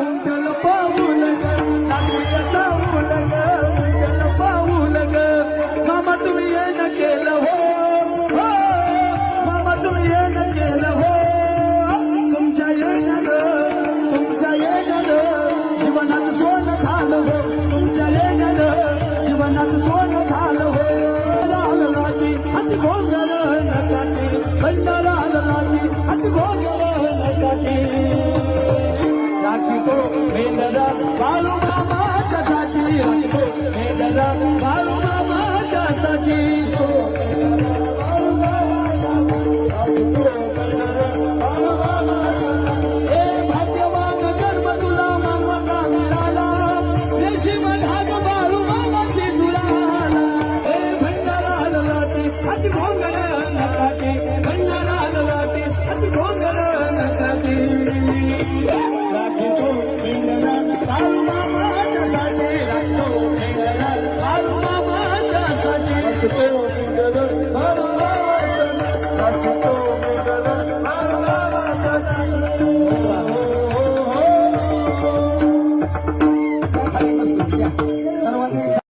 उंटल पाऊल ग नागरिकाचा मूल ग उंटल पाऊल ग मामा तुम्ही येणं केलं हो हो मामा तुम्ही येणं केलं हो तुमच्या येण्यानं जीवनाचं सोनं झालं हो तुमच्या येण्यानं जीवनाचं सोनं झालं हो लाटी अति भोंगर नकाटी भंडारा लाटी अति भोंगर नकाटी राखी तो मेंढरा बाळू मामाच्या साठी राखी तो मेंढरा बाळू मामाच्या साठी तो भाग्यवान गर्भ तुला मामा मिळाला रेशीम धाग बाळू मामाशी जुळाला भंडारा लाटी अति भोंगर नकाटी भंडारा लाटी अति भोंगर नकाटी राखी तो मेंढरा बाळू मामाच्या साठी राखतो मेंढरा बाळू मामाच्या साठी राखतो मेंढरा बाळू मामाच्या राखतो मेंढरा बाळू मामाच्या सर्वांनी